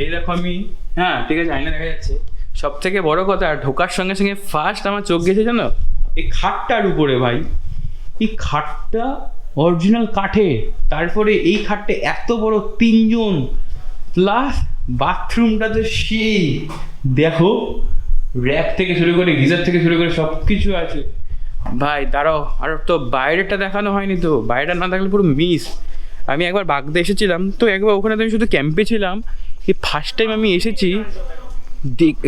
A: এই দেখো আমি, হ্যাঁ ঠিক আছে, আয়না দেখা যাচ্ছে। সব থেকে বড় কথা, ঢোকার সঙ্গে সঙ্গে ফার্স্ট আমার চোখ গেছে জানো এই খাটটার উপরে। ভাই এই খাটটা অরিজিনাল কাঠে, তারপরে এই খাটটা এত বড়, 3 জন, প্লাস বাথরুমটা তো সেই দেখো, র্যাক থেকে শুরু করে গিজার থেকে শুরু করে সব কিছু আছে। ভাই দাঁড়াও, আর তো বাইরেটা দেখানো হয়নি, তো বাইরেটা না থাকলে পুরো মিস। আমি একবার বাগদা এসেছিলাম, তো একবার ওখানে তো আমি শুধু ক্যাম্পে ছিলাম। এই ফার্স্ট টাইম আমি এসেছি,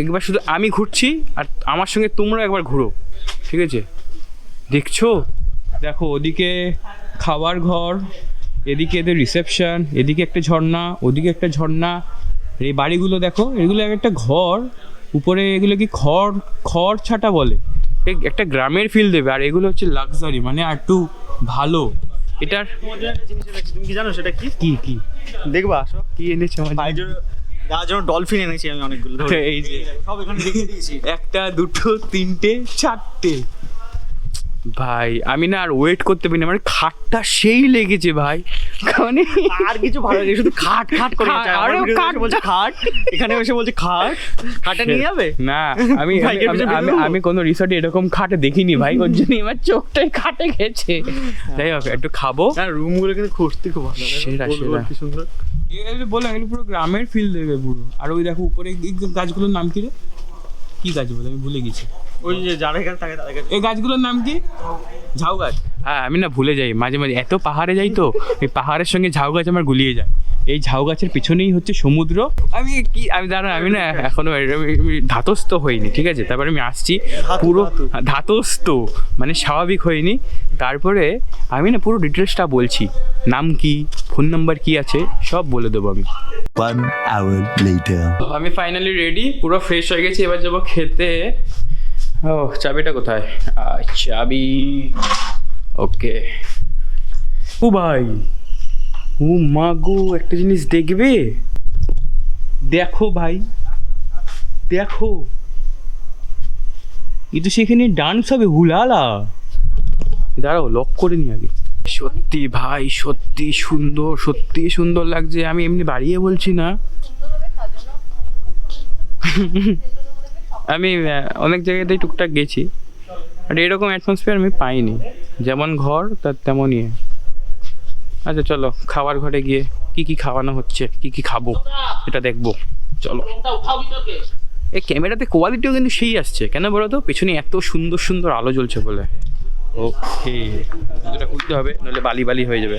A: একবার শুধু আমি ঘুরছি, আর আমার সঙ্গে তোমরা একবার ঘুরো, ঠিক আছে? দেখছো, দেখো ওদিকে খাবার ঘর, এদিকে এদের রিসেপশন, এদিকে একটা ঝর্ণা, ওদিকে একটা ঝর্ণা। এই বাড়িগুলো দেখো, এগুলো একটা ঘর, উপরে এগুলো কি খড় ছাটা বলে, একটা গ্রামের ফিল দেবে। আর এগুলো হচ্ছে লাক্সারি, মানে আর একটু ভালো। এটার
B: তুমি কি জানো সেটা কি?
A: কি কি
B: দেখবা আসো।
A: কি এনেছে আমার
B: ভাই যার জন্য ডলফিন এনেছি আমি অনেকগুলো।
A: এই যে
B: সব এখানে দেখিয়ে দিয়েছি।
A: একটা, দুটো, তিনটে, চারটে। ভাই আমি না আর ওয়েট করতে পারি না, মানে খাটটা সেই লেগেছে ভাই, মানে
B: আর কিছু ভালো লাগে শুধু খাট খাট করে
A: খাট,
B: যাচ্ছে। আমার
A: আরে
B: ভিডিওতে
A: খাট।
B: এসে বলছে খাট, এখানে এসে বলছে খাট। খাটটা নিয়ে যাবে?
A: না আমি
B: ভাইকে
A: আমি-
B: পিছনে
A: আমি
B: ফেলে
A: আমি কোনো রিসর্টে এরকম খাটে দেখিনি ভাই, ওর জন্য আমার চোখটাই খাটে গেছে। যাই হোক একটু খাবো।
B: হ্যাঁ, রুমগুলো কিন্তু খুঁজতে খুব ভালো লাগে।
A: সেরা,
B: গোল গোল
A: সেরা।
B: কি সুন্দর।
A: বললাম এগুলো পুরো গ্রামের ফিল দেবে পুরো। আর ওই দেখো উপরে এই গাছগুলোর নাম কি রে, কি গাছ বলে আমি ভুলে গেছি।
B: ওই যে যারা এখানে থাকে তাদের কাছে
A: এই গাছগুলোর নাম কি? ঝাউ গাছ। হ্যাঁ আমি না ভুলে যাই মাঝে মাঝে, এত পাহাড়ে যাই তো এই পাহাড়ের সঙ্গে ঝাউ গাছ আমার গুলিয়ে যায়। এই ঝাউ গাছের পিছনেই হচ্ছে সমুদ্র। আমি দাঁড়ান, আমি না এখনো আমি ধাতস্থ হইনি, ঠিক আছে? তারপরে আমি আসছি পুরো ধাতস্থ, মানে স্বাভাবিক হয়নি। তারপরে আমি না পুরো ডিটেলসটা বলছি, নাম কি, ফোন নাম্বার কি আছে সব বলে দেবো আমি।
F: 1 hour later.
A: আমি ফাইনালি রেডি, পুরো ফ্রেশ হয়ে গেছি, এবার যাবো খেতে। ও চাবিটা কোথায়? চাবি, ওকে। ও ভাই, ও মা গো, একটা জিনিস দেখবে, দেখো ভাই, দেখো, এই তো সেখানে ডান্স হবে হুলালা। দাঁড়াও লক করে নি আগে। সত্যি ভাই, সত্যি সুন্দর, সত্যি সুন্দর লাগছে। আমি এমনি বাড়িয়ে বলছি না, আমি অনেক জায়গাতেই টুকটাক গেছি, বাট এরকম অ্যাটমসফিয়ার আমি পাইনি। যেমন ঘর তার তেমনই। আচ্ছা চলো খাবার ঘরে গিয়ে কি কি খাওয়ানো হচ্ছে, কি কি খাবো এটা দেখবো, চলো। এই ক্যামেরাতে কোয়ালিটিও কিন্তু সেই আসছে, কেন বলো তো? পেছনে এত সুন্দর সুন্দর আলো জ্বলছে বলে। ওকে, এটা খুলতে হবে, নাহলে বালি বালি হয়ে যাবে।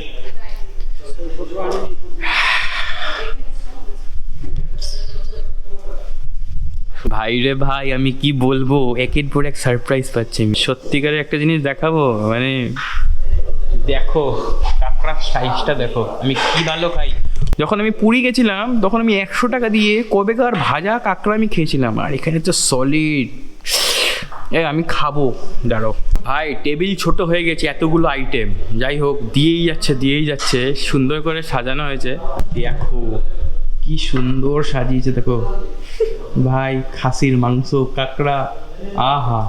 A: ভাই রে ভাই, আমি কি বলবো, একের পর এক সারপ্রাইজ পাচ্ছি আমি। সত্যিকারের একটা জিনিস দেখাবো, মানে দেখো কাঁকড়ার সাইজটা দেখো, আমি কি ভালো খাই। যখন আমি পুরী গেছিলাম তখন আমি 100 টাকা দিয়ে কবেকার ভাজা কাঁকড়া আমি খেয়েছিলাম, আর এখানে তো সলিড। আমি খাবো, দাঁড়ো ভাই। টেবিল ছোট হয়ে গেছে, এতগুলো আইটেম, যাই হোক দিয়েই যাচ্ছে, সুন্দর করে সাজানো হয়েছে। দেখো কি সুন্দর সাজিয়েছে, দেখো ভাই, খাসির মাংস, কাঁকড়া, আহা।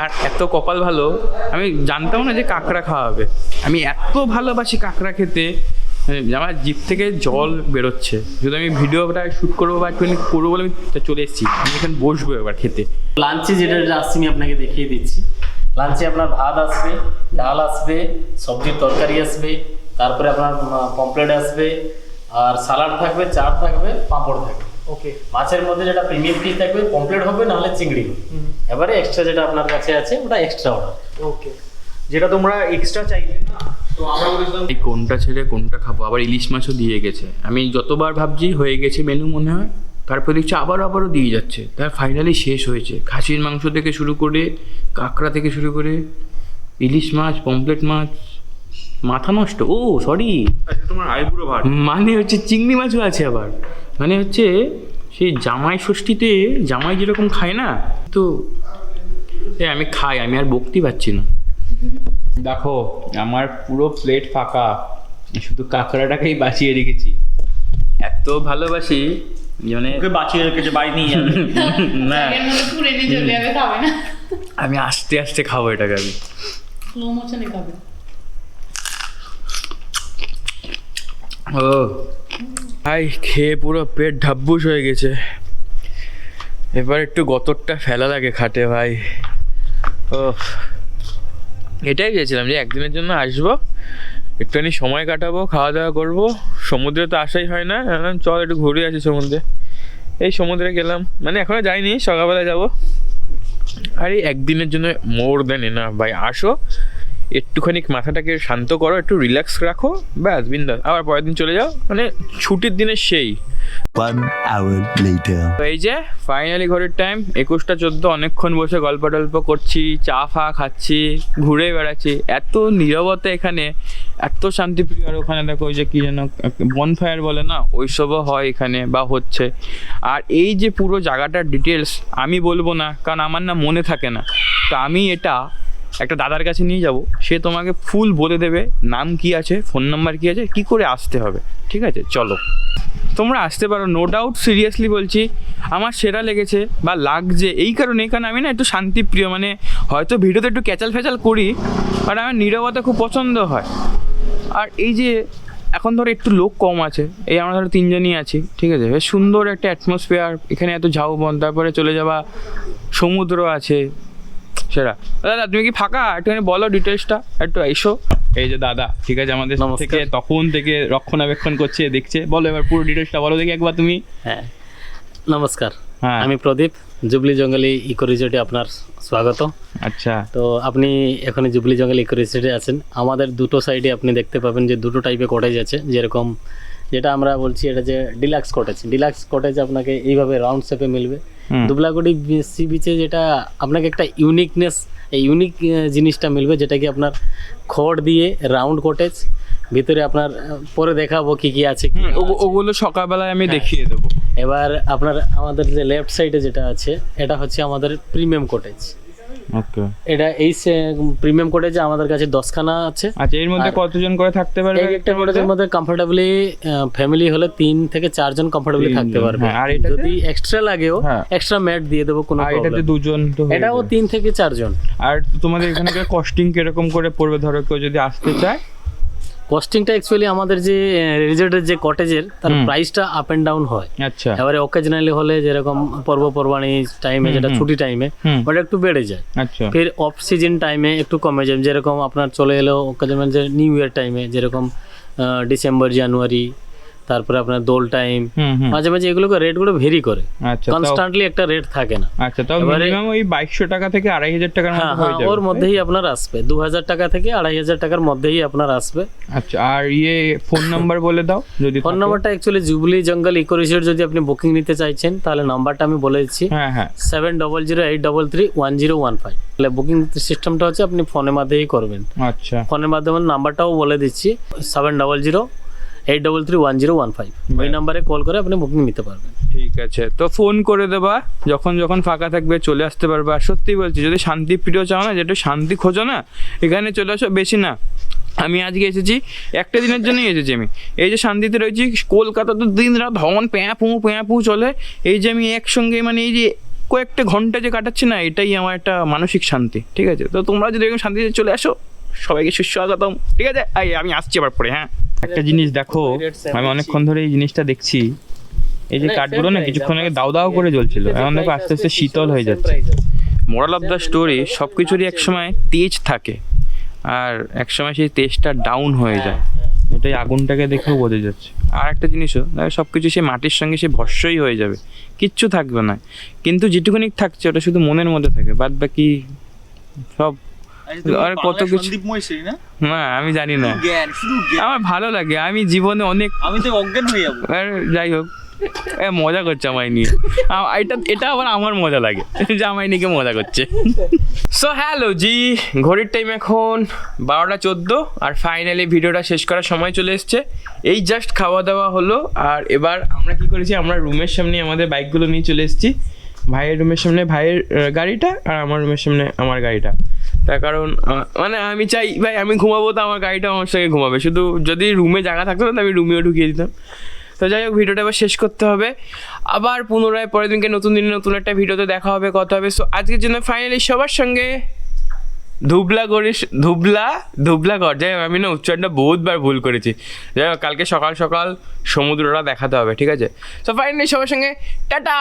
A: আর এত কপাল ভালো, আমি জানতাম না যে কাঁকড়া খাওয়াবে। আমি এত ভালোবাসি কাঁকড়া খেতে, আমার জিভ থেকে জল বেরোচ্ছে। যদি আমি ভিডিওটা শ্যুট করবো বা একটুখানি করবো বলে আমি চলে এসেছি, আমি এখানে বসবো এবার খেতে।
G: লাঞ্চে যেটা আসছে আমি আপনাকে দেখিয়ে দিচ্ছি। লাঞ্চে আপনার ভাত আসবে, ডাল আসবে, সবজির তরকারি আসবে, তারপরে আপনার পমপ্লেট আসবে, আর সালাড থাকবে, চাট থাকবে, পাঁপড় থাকবে।
B: ওকে।
G: মাছের মধ্যে যেটা প্রিমিয়াম ফিশ থাকবে পমপ্লেট হবে, নাহলে চিংড়ি। এবারে এক্সট্রা যেটা আপনার কাছে আছে ওটা এক্সট্রা অর্ডার।
B: ওকে, যেটা তোমরা এক্সট্রা চাইবে তো আমরা বলেছিলাম
A: এই কোনটা ছেড়ে কোনটা খাবো। আবার ইলিশ মাছও দিয়ে গেছে, আমি যতবার ভাবছি হয়ে গেছে মেনু মনে হয়, তারপর দেখছি আবারও দিয়ে যাচ্ছে। তার ফাইনালি শেষ হয়েছে। খাসির মাংস থেকে শুরু করে, কাঁকড়া থেকে শুরু করে, ইলিশ মাছ, পমপ্লেট মাছ, মাথা নষ্ট, ও সরি,
B: তোমার আইবুড়ো ভাত।
A: মানে হচ্ছে চিংড়ি মাছও আছে আবার। মানে হচ্ছে সেই জামাই ষষ্ঠীতে জামাই যেরকম খায় না, তো আমি খাই, আমি আর বকতে পারছি না। দেখো আমার পুরো প্লেট ফাঁকা, শুধু কাঁকড়াটাকেই বাঁচিয়ে রেখেছি। এত ভালোবাসি মানে
B: ওকে বাঁচিয়ে রেখেছে, বাড়ি নিয়ে যাবে।
A: না,
D: এর মধ্যে পুরে নিয়ে চলে যাবে, খাবে না,
A: আমি আস্তে আস্তে খাবো এটাকে। আমি
D: স্লো মোশনে খাবে।
A: ও ভাই, খেয়ে পুরো পেট ঢাব্বুস হয়ে গেছে। এবার একটু গতরটা ফেলা লাগে খাটে ভাই। ও এটাই চেয়েছিলাম যে একদিনের জন্য আসবো, একটুখানি সময় কাটাবো, খাওয়া দাওয়া করবো। সমুদ্রে তো আসাই হয় না, চল একটু ঘুরে আসি সমুদ্রে। এই সমুদ্রে গেলাম, মানে এখনো যাইনি, সকালবেলা যাবো। আরে একদিনের জন্য মোর দেন না ভাই, আসো একটুখানি মাথাটাকে শান্ত করো, একটু রিল্যাক্স রাখো, ব্যাস বিন্দাস, আবার পরের দিন চলে যাও, মানে ছুটির দিনে সেই।
F: 1 hour later.
A: তো এই যে ফাইনালি ঘড়ির টাইম 21:14, অনেকক্ষণ বসে গল্প টল্প করছি, চা ফা খাচ্ছি, ঘুরে বেড়াচ্ছি, এত নীরবতা এখানে, এত শান্তিপ্রিয়। আর ওখানে দেখো ওই যে কি যেন বনফায়ার বলে না, ওইসবও হয় এখানে বা হচ্ছে। আর এই যে পুরো জায়গাটার ডিটেলস আমি বলবো না, কারণ আমার না মনে থাকে না। তো আমি এটা একটা দাদার কাছে নিয়ে যাব, সে তোমাকে ফুল বলে দেবে নাম কি আছে, ফোন নাম্বার কি আছে, কি করে আসতে হবে, ঠিক আছে? চলো তোমরা আসতে পারো, নো ডাউট, সিরিয়াসলি বলছি আমার সেরা লেগেছে বা লাগছে এই কারণে, কারণ আমি না একটু শান্তিপ্রিয়, মানে হয়তো ভিডিওতে একটু ক্যাচাল ফ্যাচাল করি, বাট আমার নীরবতা খুব পছন্দ হয়। আর এই যে এখন ধরো একটু লোক কম আছে, এই আমরা ধরো 3 জনই আছি, ঠিক আছে, বেশ সুন্দর একটা অ্যাটমসফিয়ার এখানে, এত ঝাউবন, তারপরে চলে যাওয়া সমুদ্র আছে, সেরা। দাদা তুমি কি ফাঁকা, একটুখানি বলো ডিটেলসটা, একটু এসো। এই যে দাদা, ঠিক আছে, আমাদের
G: নমস্কার।
A: থেকে তখন থেকে রক্ষণাবেক্ষণ করছে, দেখছে, বলো এবার পুরো ডিটেলসটা বলো দেখি একবার তুমি।
G: হ্যাঁ, নমস্কার,
A: হ্যাঁ।
G: আমি প্রদীপ, জুবলি জঙ্গলি ইকো রিসোর্টে আপনার স্বাগত।
A: আচ্ছা,
G: তো আপনি এখন জুবলি জঙ্গল ইকো রিসোর্টে আছেন। আমাদের দুটো সাইডে আপনি দেখতে পাবেন যে দুটো টাইপের কটেজ আছে, যেরকম যেটা আমরা বলছি এটা যে ডিলাক্স কটেজ। ডিলাক্স কটেজ আপনাকে এইভাবে রাউন্ড শেপে মিলবে। দুবলাগুড়ি সি বিচে যেটা আপনাকে একটা ইউনিকনেস, এই ইউনিক জিনিসটা মিলবে, যেটা কি আপনার খড় দিয়ে রাউন্ড কটেজ, ভিতরে আপনার পরে দেখাবো কি কি আছে।
A: ওগুলো সকালবেলায় আমি দেখিয়ে দেবো।
G: এবার আপনার আমাদের যে লেফট সাইডে যেটা আছে, এটা হচ্ছে আমাদের প্রিমিয়াম কটেজ।
A: ওকে,
G: এটা এই প্রিমিয়াম কটেজে আমাদের কাছে 10খানা আছে।
A: আচ্ছা, এর মধ্যে কতজন করে থাকতে পারবে?
G: এক একটা কটেজের মধ্যে কমফোর্টেবলি ফ্যামিলি হলে 3 থেকে 4 জন কমফোর্টেবলি থাকতে পারবে।
A: আর এটাতে
G: যদি এক্সট্রা লাগেও
A: হ্যাঁ।
G: এক্সট্রা ম্যাট দিয়ে দেবো, কোনো
A: আর এটাতে
G: প্রবলেম।
A: 2 জন তো হয়ে
G: এটাও
A: যাবে।
G: 3 থেকে 4 জন।
A: আর তোমাদের এখানকার কস্টিং কিরকম করে পড়বে, ধরো কেউ যদি আসতে চায়?
G: কস্টিংটা অ্যাকচুয়ালি আমাদের যে রিসোর্টের যে কটেজের, তার প্রাইসটা আপ এন্ড ডাউন হয়।
A: আচ্ছা,
G: এবারে অকেজনালি হলে, যেরকম পর্বপর্বাণী টাইমে, যেটা ছুটি টাইমে, ওটা একটু বেড়ে যায়।
A: আচ্ছা,
G: ফির অফ সিজন টাইমে একটু কমে যায়, যেরকম আপনার চলে এলো অকেজনাল যে নিউ ইয়ার টাইমে, যেরকম ডিসেম্বর জানুয়ারি, তারপরে আপনার দোল টাইম, মাঝে মাঝে এগুলোকে রেটগুলো ভেরি করে,
A: আচ্ছা,
G: কনস্ট্যান্টলি একটা রেট থাকে না।
A: আচ্ছা, তাও
G: এবারে-
A: মিনিমাম ওই 2200 টাকা থেকে 2500 টাকার
G: হ্যাঁ
A: মধ্যে
G: হ্যাঁ,
A: হয়ে যাবে।
G: ওর মধ্যেই আপনার আসবে, 2000 টাকা থেকে 2500 টাকার মধ্যেই আপনার আসবে।
A: আচ্ছা, আর ফোন নাম্বার বলে দাও যদি
G: ফোন
A: থাকে।
G: নাম্বারটা অ্যাকচুয়ালি জুবলি জঙ্গল ইকো রিসোর্ট যদি আপনি বুকিং নিতে চাইছেন, তাহলে নাম্বারটা আমি বলে দিচ্ছি,
A: হ্যাঁ হ্যাঁ,
G: 7008331015। তাহলে বুকিং সিস্টেমটা হচ্ছে আপনি ফোনের মাধ্যমেই করবেন।
A: আচ্ছা,
G: ফোনের মাধ্যমে নাম্বারটাও বলে দিচ্ছি, 7008331015। ওই নাম্বারে কল করে আপনি বুকিং নিতে পারবেন।
A: ঠিক আছে, তো ফোন করে দেবা, যখন যখন ফাঁকা থাকবে চলে আসতে পারবে। আর সত্যি বলছি, যদি শান্তিপ্রিয় চাও না, যেটা শান্তি খোঁজো না, এখানে চলে আসো। বেশি না, আমি আজকে এসেছি একটা দিনের জন্যই এসেছি। আমি এই যে শান্তিতে রয়েছি, কলকাতা তো দিন রাত হর্ন প্যাঁ পু চলে, এই যে আমি একসঙ্গে, মানে এই যে কয়েকটা ঘন্টা যে কাটাচ্ছি না, এটাই আমার একটা মানসিক শান্তি, ঠিক আছে? তো তোমরা যদি এরকম শান্তিতে চলে আসো, সবাইকে সুস্বাগতম, ঠিক আছে? আমি আসছি আবার পরে। হ্যাঁ, একটা জিনিস দেখো, আমি অনেকক্ষণ ধরে এই জিনিসটা দেখছি, এই যে কাঠগুলো না কিছুক্ষণ আগে দাও দাও করে জ্বলছিল, এখন দেখো আস্তে আস্তে শীতল হয়ে যাচ্ছে। মোরাল অফ দ্য স্টোরি, সব কিছুরই একসময় তেজ থাকে, আর একসময় সেই তেজটা ডাউন হয়ে যায়, এটাই আগুনটাকে দেখেও বোঝা যাচ্ছে। আর একটা জিনিসও দেখো, সব কিছু সেই মাটির সঙ্গে সে ভস্মই হয়ে যাবে, কিচ্ছু থাকবে না, কিন্তু যেটুকুনি থাকছে ওটা শুধু মনের মধ্যে থাকে, বাদ বাকি সব আর কত কিছু না আমি জানি না, আমার ভালো লাগে, আমি জীবনে অনেক,
B: আমি তো অজ্ঞান হয়ে যাবো।
A: আর যাই হোক, মজা করছে আমায় নিয়ে, এটা আবার আমার মজা লাগে যে আমায় নিয়ে মজা করছে। সো হ্যালো জি, ঘড়ির টাইম এখন 12:14, আর ফাইনালি ভিডিওটা শেষ করার সময় চলে এসছে। এই জাস্ট খাওয়া দাওয়া হলো, আর এবার আমরা কি করেছি, আমরা রুমের সামনে আমাদের বাইকগুলো নিয়ে চলে এসেছি। ভাইয়ের রুমের সামনে ভাইয়ের গাড়িটা, আর আমার রুমের সামনে আমার গাড়িটা। তার কারণ মানে আমি চাই ভাই, আমি ঘুমাবো তো আমার গাড়িটা আমার সঙ্গে ঘুমাবে, শুধু যদি রুমে জায়গা থাকতো না আমি রুমেও ঢুকিয়ে দিতাম। তো যাই হোক, ভিডিওটা এবার শেষ করতে হবে, আবার পুনরায় পরের দিনকে নতুন দিনে নতুন একটা ভিডিওতে দেখা হবে, কথা হবে। সো আজকের জন্য ফাইনালি সবার সঙ্গে ধুবলাগড়, যাই হোক, আমি না উচ্চারণটা বহুতবার ভুল করেছি। যাই হোক, কালকে সকাল সকাল সমুদ্রটা দেখাতে হবে, ঠিক আছে? সো ফাইনালি সবার সঙ্গে টাটা।